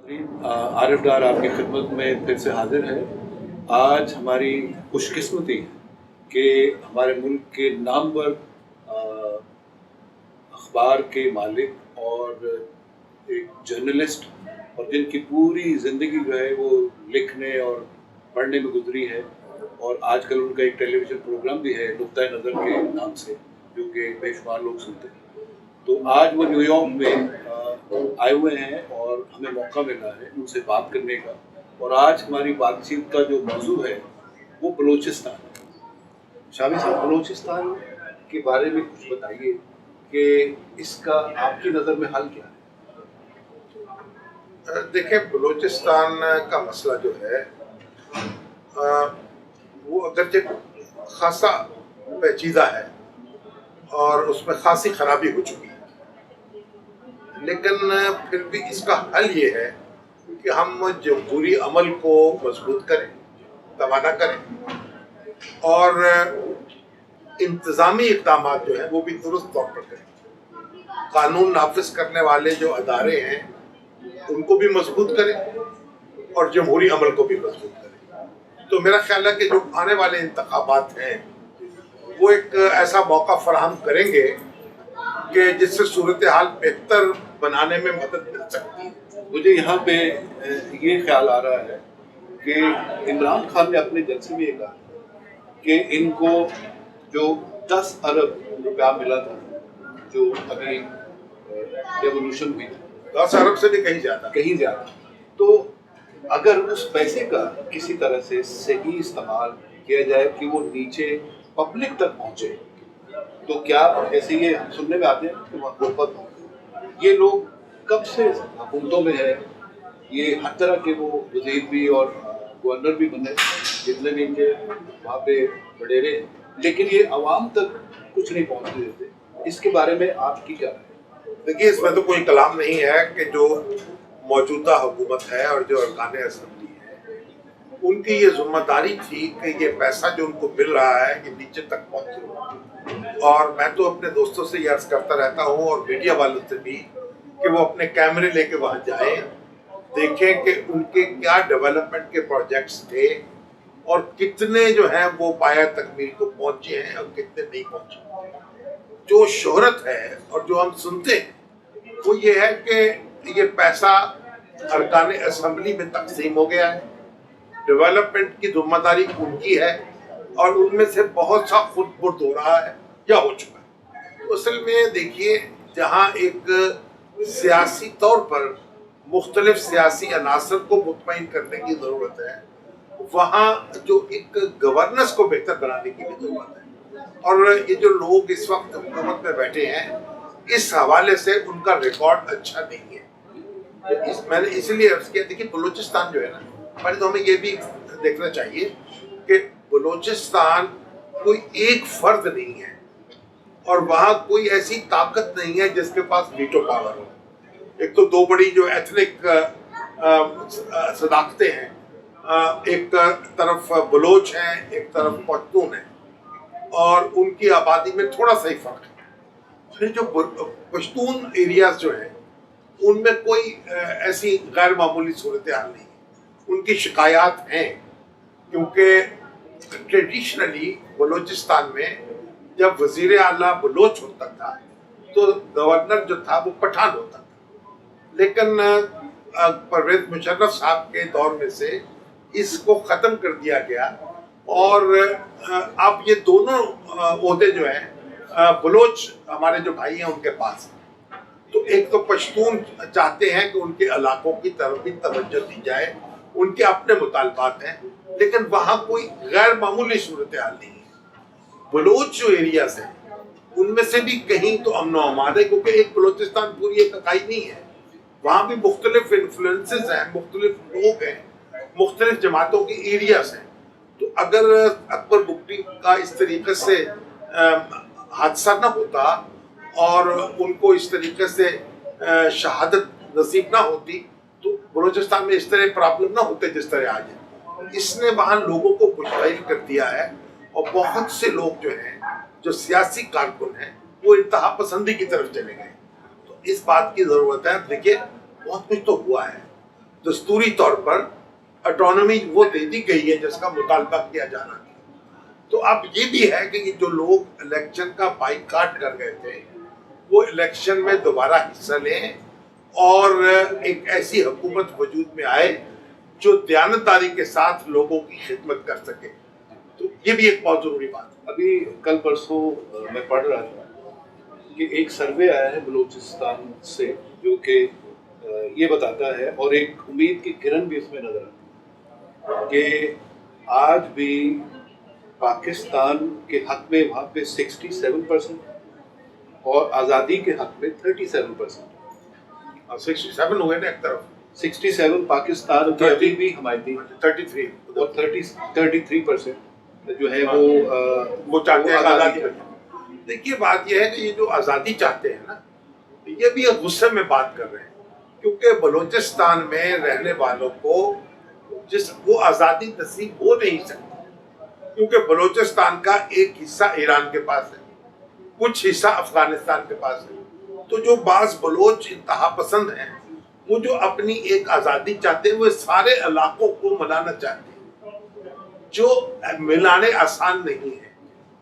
आरिफ डार आपकी खिदमत में फिर से हाजिर है। आज हमारी खुशकिस्मती है कि हमारे मुल्क के नामवर अखबार के मालिक और एक जर्नलिस्ट और जिनकी पूरी ज़िंदगी जो है वो लिखने और पढ़ने में गुजरी है, और आजकल उनका एक टेलीविज़न प्रोग्राम भी है नुक्ता नज़र के नाम से, जो कि बेशुमार लोग सुनते हैं। तो आज वो न्यूयॉर्क में आए हुए हैं और हमें मौका मिला है उनसे बात करने का। और आज हमारी बातचीत का जो मौजू है वो बलूचिस्तान है। शामी साहब, बलूचिस्तान के बारे में कुछ बताइए कि इसका आपकी नज़र में हल क्या है? देखिए, बलूचिस्तान का मसला जो है वो अगरचे खासा पेचीदा है और उसमें खासी खराबी हो चुकी है, लेकिन फिर भी इसका हल ये है कि हम जमहूरी अमल को मजबूत करें, तवाना करें और इंतज़ामी इक़दाम जो हैं वो भी दुरुस्त तौर पर करें। कानून नाफिज करने वाले जो अदारे हैं उनको भी मजबूत करें और जमहूरी अमल को भी मजबूत करें। तो मेरा ख्याल है कि जो आने वाले इंतखाबात हैं वो एक ऐसा मौका फराहम करेंगे कि जिससे सूरत हाल बेहतर बनाने में मदद मिल सकती है। मुझे यहाँ पे ये ख्याल आ रहा है कि इमरान खान ने अपने जलसे में ये कहा कि इनको जो 10 अरब रुपया मिला था, जो अभी रेवोल्यूशन हुई थी, 10 अरब से भी कहीं ज़्यादा, तो अगर उस पैसे का किसी तरह से सही इस्तेमाल किया जाए कि वो नीचे पब्लिक तक पहुँचे, तो क्या, जैसे ये सुनने में आते हैं कि वहाँ गुरबत, ये लोग कब से हुकूमतों में है, ये हर तरह के वो वज़ीर भी और गवर्नर भी बने, जितने भी इनके वहाँ पे वडेरे हैं, लेकिन ये आवाम तक कुछ नहीं पहुँचने देते। इसके बारे में आपकी क्या राय है? देखिए, इसमें तो कोई कलाम नहीं है कि जो मौजूदा हुकूमत है और जो अरकान असम्बली है उनकी ये जिम्मेदारी थी कि ये पैसा जो उनको मिल रहा है ये नीचे तक पहुँचे। और मैं तो अपने दोस्तों से ये अर्ज करता रहता हूँ और मीडिया वालों से भी कि वो अपने कैमरे लेके वहाँ जाएं, देखें कि उनके क्या डेवलपमेंट के प्रोजेक्ट्स थे और कितने जो हैं वो पाया तकमील को पहुँचे हैं और कितने नहीं पहुँचे। जो शोहरत है और जो हम सुनते हैं वो ये है कि ये पैसा अरकान असम्बली में तकसीम हो गया है, डेवलपमेंट की जिम्मेदारी उनकी है और उनमें से बहुत सा खुद बुर्द हो रहा है या हो चुका है। तो असल में देखिए, जहाँ एक सियासी तौर पर मुख्तलिफ सियासी अनासर को मुतमईन करने की ज़रूरत है, वहाँ जो एक गवर्नेंस को बेहतर बनाने की भी ज़रूरत है। और ये जो लोग इस वक्त हुकूमत में बैठे हैं, इस हवाले से उनका रिकॉर्ड अच्छा नहीं है। मैंने इसलिए अर्ज किया। देखिए, बलूचिस्तान जो है ना, पहले तो हमें ये भी देखना चाहिए कि बलूचिस्तान कोई एक फर्द नहीं है और वहाँ कोई ऐसी ताकत नहीं है जिसके पास वीटो पावर हो। एक तो दो बड़ी जो एथनिक सदाकतें हैं, एक तरफ बलोच हैं, एक तरफ पश्तून है, और उनकी आबादी में थोड़ा सा ही फर्क है। फिर जो पश्तून एरियाज जो हैं उनमें कोई ऐसी गैर मामूली सूरत हाल नहीं है। उनकी शिकायत हैं क्योंकि ट्रेडिशनली बलूचिस्तान में जब वजीर आला बलोच होता था तो गवर्नर जो था वो पठान होता था, लेकिन परवेज मुशर्रफ साहब के दौर में से इसको ख़त्म कर दिया गया और अब ये दोनों ओहदे जो हैं बलोच हमारे जो भाई हैं उनके पास हैं। तो एक तो पश्तून चाहते हैं कि उनके इलाकों की तरफ भी तवज्जो दी जाए, उनके अपने मुतालबात हैं, लेकिन वहाँ कोई गैर मामूली सूरत हाल नहीं है। बलोच जो एरियाज हैं उनमें से भी कहीं तो अमन अमान है, क्योंकि एक बलूचिस्तान पूरी एक इकाई नहीं है, वहाँ भी मुख्तलिफ इन्फ्लुएंसेस हैं, मुख्तलिफ लोग हैं, मुख्तलिफ जमातों के एरियाज हैं। तो अगर अकबर बुगटी का इस तरीके से हादसा न होता और उनको इस तरीके से शहादत नसीब ना होती तो बलूचिस्तान में इस तरह प्रॉब्लम ना होते जिस तरह आज है। इसने वहाँ लोगों को मुश्किल कर दिया है और बहुत से लोग जो हैं, जो सियासी कारकुन हैं, वो इंतहा पसंदी की तरफ चले गए। तो इस बात की ज़रूरत है। देखिए, बहुत कुछ तो हुआ है, दस्तूरी तौर पर ऑटोनॉमी वो दे दी गई है जिसका मुतालबा किया जा रहा था। तो अब ये भी है कि जो लोग इलेक्शन का बाइकाट कर गए थे वो इलेक्शन में दोबारा हिस्सा लें और एक ऐसी हुकूमत वजूद में आए जो दयानतदारी के साथ लोगों की खिदमत कर सके। तो ये भी एक बहुत जरूरी बात है। अभी कल परसों मैं पढ़ रहा था कि एक सर्वे आया है बलूचिस्तान से जो कि ये बताता है, और एक उम्मीद की किरण भी इसमें नजर आती है कि आज भी पाकिस्तान के हक में वहाँ पे 67% और आज़ादी के हक में 37%। 67 हुए ना एक तरफ, 67 पाकिस्तान के अभी भी हमायती, 33 और 33% जो है वो चाहते हैं आज़ादी। का। देखिए बात यह है कि ये जो आज़ादी चाहते हैं ना, ये भी एक गुस्से में बात कर रहे हैं, क्योंकि बलूचिस्तान में रहने वालों को वो आज़ादी नसीब हो नहीं सकती, क्योंकि बलूचिस्तान का एक हिस्सा ईरान के पास है, कुछ हिस्सा अफगानिस्तान के पास है। तो जो बाज़ बलोच इंतहा पसंद हैं, वो जो अपनी एक आज़ादी चाहते हैं, वो सारे इलाकों को मिलाना चाहते हैं, जो मिलाने आसान नहीं है।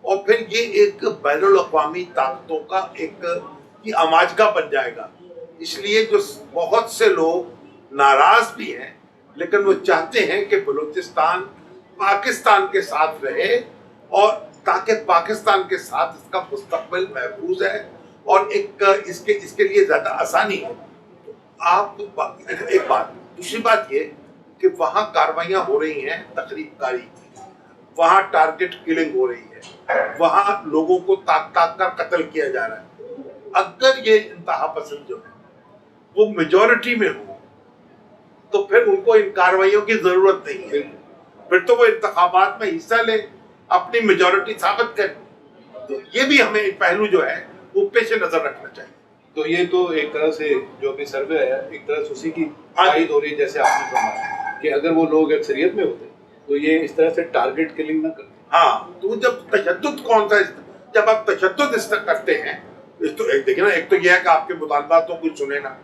और फिर ये एक बैनुल अक़वामी ताकतों का एक अमाजगा बन जाएगा। इसलिए जो बहुत से लोग नाराज भी हैं, लेकिन वो चाहते हैं कि बलूचिस्तान पाकिस्तान के साथ रहे, और ताकि पाकिस्तान के साथ इसका मुस्तकबिल महफूज है और इसके लिए ज़्यादा आसानी है। आप एक बात, दूसरी बात ये कि वहाँ कार्रवाइयाँ हो रही हैं तखरीबकारी की, वहाँ टारगेट किलिंग हो रही है, वहाँ लोगों को ताक कर कत्ल किया जा रहा है। अगर ये इंतहा पसंद जो है वो मेजॉरिटी में हो तो फिर उनको इन कार्रवाइयों की जरूरत नहीं है, फिर तो वो इंतखाबात में हिस्सा ले, अपनी मेजॉरिटी साबित करे। तो ये भी हमें पहलू जो है वो पेश नजर रखना चाहिए। तो ये तो एक तरह से जो अभी सर्वे आया, एक तरह से उसी की तायद हो रही है, जैसे आपने कहा कि अगर वो लोग अक्सरियत में होते तो ये इस तरह से टारगेट किलिंग ना करते। हाँ, तो जब तशद्दुद कौन सा, जब आप तशद्दुद इस तरह करते हैं, तो एक देखिए ना, एक तो यह है कि आपके मुतालबात तो कुछ सुने ना,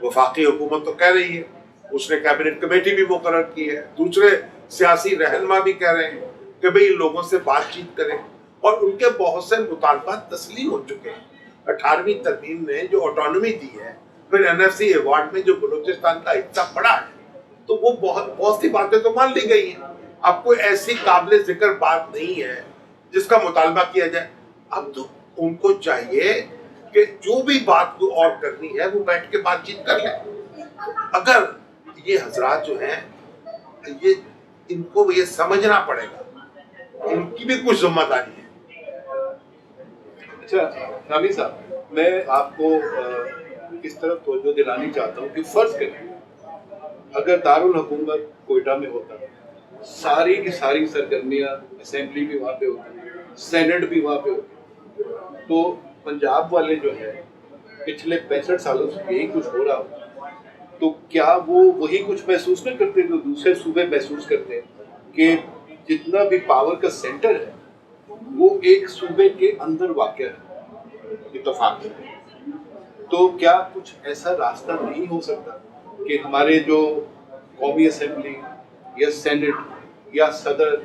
वफाकी हुकूमत तो कह रही है, उसने कैबिनेट कमेटी भी मुकर्रर की है, दूसरे सियासी रहनुमा भी कह रहे हैं कि भाई लोगों से बातचीत करें, और उनके बहुत से मुतालबात तस्लीम हो चुके हैं। 18वीं तरमीम ने जो ऑटोनॉमी दी है, फिर NFC अवार्ड में जो बलूचिस्तान का हिस्सा पड़ा है, तो वो बहुत सी बातें तो मान ली गई हैं। अब कोई ऐसी काबिल जिक्र बात नहीं है जिसका मुतालबा किया जाए। अब तो उनको चाहिए कि जो भी बात को और करनी है वो बैठ के बातचीत कर लें। अगर ये हजरात जो हैं, ये इनको ये समझना पड़ेगा, इनकी भी कुछ जिम्मेदारी है। अच्छा शामी साहब, मैं आपको इस तरफ तवज्जो दिलानी चाहता हूँ कि फर्ज करें अगर दारुल हुकूमत कोयटा में होता, सारी की सारी सरगर्मियाँ, असेंबली भी वहाँ पे होती, सेनेट भी वहाँ पे होती, तो पंजाब वाले जो है पिछले 65 सालों से यही कुछ हो रहा हो, तो क्या वो वही कुछ महसूस नहीं करते जो दूसरे सूबे महसूस करते हैं कि जितना भी पावर का सेंटर है वो एक सूबे के अंदर वाक़ है, इत्तेफाक से। तो क्या कुछ ऐसा रास्ता नहीं हो सकता कि हमारे जो कौमी असेंबली या सेनेट या सदर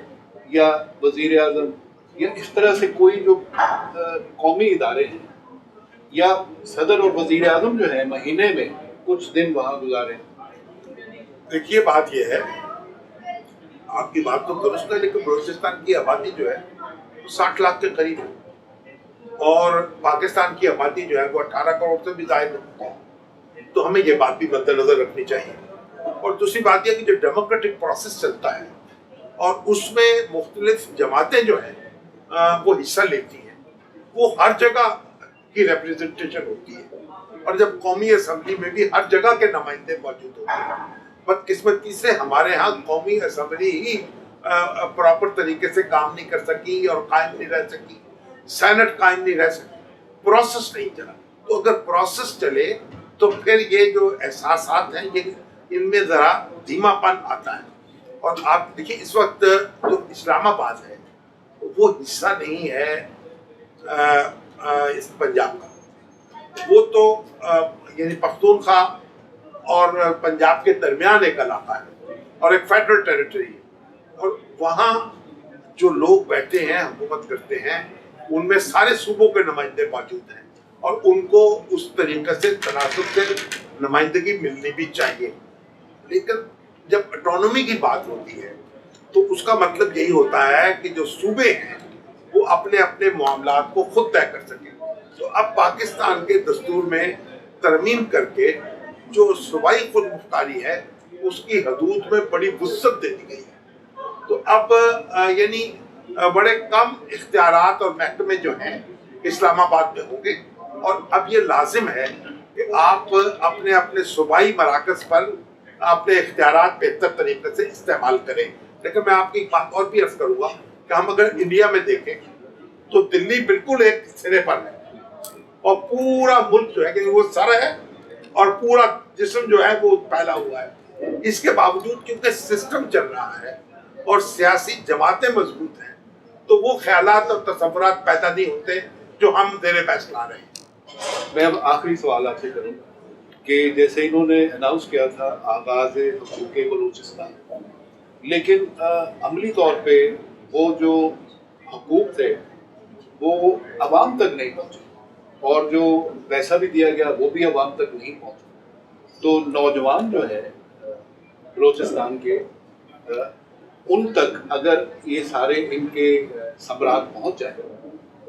या वज़ीर आज़म या इस तरह से कोई जो कौमी इदारे हैं, या सदर और वज़ीर आज़म जो है महीने में कुछ दिन वहाँ गुजारें? देखिए बात यह है, आपकी बात तो दुरुस्त है, लेकिन बलूचिस्तान की आबादी जो है 60 लाख के करीब है, और पाकिस्तान की आबादी जो है वो 18 करोड़ से भी ज़्यादा है। तो हमें ये बात भी मद्देनजर रखनी चाहिए। और दूसरी बात यह कि जो डेमोक्रेटिक प्रोसेस चलता है और उसमें मुख्तलिफ जमातें जो हैं वो हिस्सा लेती हैं, वो हर जगह की रिप्रेजेंटेशन होती है, और जब कौमी असम्बली में भी हर जगह के नुमाइंदे मौजूद होते हैं। बदकिस्मती से हमारे यहाँ कौमी असम्बली ही प्रॉपर तरीके से काम नहीं कर सकी और कायम नहीं रह सकी, सेनेट कायम नहीं रह सकी, प्रोसेस नहीं चला। तो अगर प्रोसेस चले तो फिर ये जो एहसासात हैं ये इनमें ज़रा धीमापन आता है। और आप देखिए इस वक्त जो इस्लामाबाद है वो हिस्सा नहीं है इस पंजाब का, वो तो यानी पख्तूनख्वा اور पंजाब के दरमियान एक इलाका है और एक फेडरल टेरिटरी है, और वहाँ जो लोग बैठे हैं हुकूमत करते हैं उनमें सारे सूबों के नुमाइंदे मौजूद हैं और उनको उस तरीके से तनासब से नुमाइंदगी मिलनी भी चाहिए। लेकिन जब ऑटोनॉमी की बात होती है तो उसका मतलब यही होता है कि जो सूबे हैं वो अपने अपने मामलात को खुद तय कर सकें। तो अब पाकिस्तान के दस्तूर में तरमीम करके जो सूबाई खुद मुख्तारी है उसकी हदूद में बड़ी वुसअत दे दी गई है। तो अब यानी बड़े कम इख्तियारात और महकमे जो हैं इस्लामाबाद में होंगे, और अब ये लाजिम है कि आप अपने अपने सूबाई मराकज़ पर अपने इख्तियारात बेहतर तरीके से इस्तेमाल करें। लेकिन मैं आपकी एक बात और भी अर्ज करूँगा कि हम अगर इंडिया में देखें तो दिल्ली बिल्कुल एक सिरे पर है और पूरा मुल्क जो है कि वो सर है और पूरा जिस्म जो है वो फैला हुआ है। इसके बावजूद क्योंकि सिस्टम चल रहा है और सियासी जमातें मजबूत हैं तो वो ख्यालात और तसव्वुरात पैदा नहीं होते जो हम ज़ेरे बहस ला रहे हैं। मैं अब आखिरी सवाल आपसे करूँगा कि जैसे इन्होंने अनाउंस किया था आगाज़ हुकूक बलूचिस्तान, लेकिन अमली तौर पे वो जो हुकूक थे वो अवाम तक नहीं पहुँचे और जो पैसा भी दिया गया वो भी अवाम तक नहीं पहुँचा। तो नौजवान जो है बलूचिस्तान के उन तक अगर ये सारे इनके समरात पहुँच जाए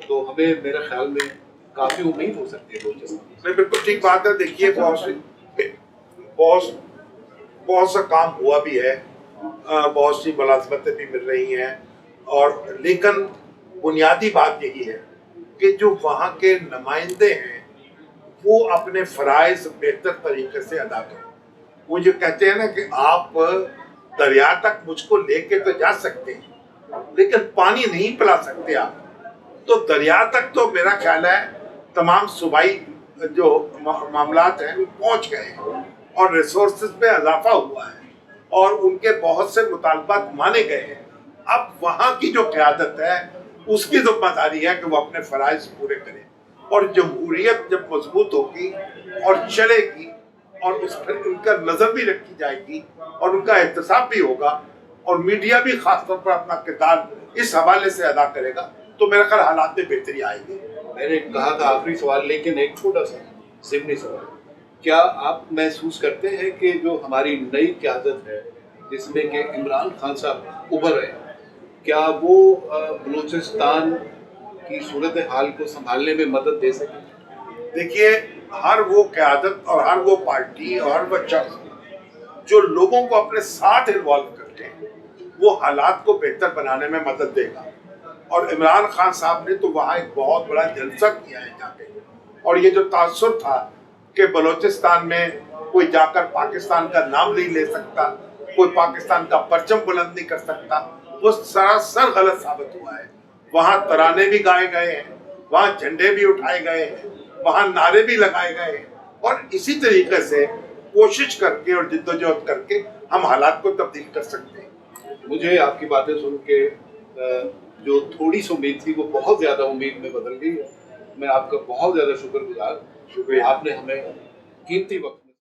तो हमें मेरे ख्याल में काफ़ी उम्मीद हो सकती है बलूचिस्तान। नहीं, बिल्कुल ठीक बात है। देखिए बहुत सा काम हुआ भी है, बहुत सी मुलाजमतें भी मिल रही हैं, और लेकिन बुनियादी बात यही है कि जो वहाँ के नुमाइंदे हैं वो अपने फ़राइज़ बेहतर तरीके से अदा करें। वो जो कहते हैं ना कि आप दरिया तक मुझको लेके तो जा सकते हैं लेकिन पानी नहीं पिला सकते आप, तो दरिया तक तो मेरा ख्याल है तमाम सूबाई जो मामलात हैं वो पहुँच गए हैं और रिसोर्सेज में इजाफा हुआ है और उनके बहुत से मुतालबात माने गए हैं। अब वहाँ की जो क़यादत है उसकी जिम्मेदारी है कि वो अपने फ़राइज़ पूरे करें, और जमहूरियत जब मजबूत होगी और चलेगी और उस पर उनका नज़र भी रखी जाएगी और उनका एहतसाब भी होगा और मीडिया भी ख़ास तौर पर अपना किरदार इस हवाले से अदा करेगा, तो मेरा ख्याल हालात में बेहतरी आएगी। मैंने कहा था आखिरी सवाल, लेकिन एक छोटा सा ज़िमनी सवाल, क्या आप महसूस करते हैं कि जो हमारी नई क़यादत है जिसमें कि इमरान खान साहब उभर रहे हैं, क्या वो बलूचिस्तान की सूरत हाल को संभालने में मदद दे सके? देखिए, हर वो क़यादत और हर वो पार्टी और हर वो शख्स जो लोगों को अपने साथ इन्वॉल्व करते हैं वो हालात को बेहतर बनाने में मदद देगा। और इमरान खान साहब ने तो वहाँ एक बहुत बड़ा जलसा किया है जाके, और ये जो तासुर था कि बलूचिस्तान में कोई जाकर पाकिस्तान का नाम नहीं ले सकता, कोई पाकिस्तान का परचम बुलंद नहीं कर सकता, वो सरासर गलत साबित हुआ है। वहाँ तराने भी गाए गए हैं, वहाँ झंडे भी उठाए गए हैं, वहाँ नारे भी लगाए गए हैं, और इसी तरीके से कोशिश करके और जिद्दोजहद करके हम हालात को तब्दील कर सकते हैं। मुझे आपकी बातें सुन के जो थोड़ी सी उम्मीद थी वो बहुत ज़्यादा उम्मीद में बदल गई है। मैं आपका बहुत ज़्यादा शुक्रगुजार। शुक्रिया। आपने हमें कीमती वक्त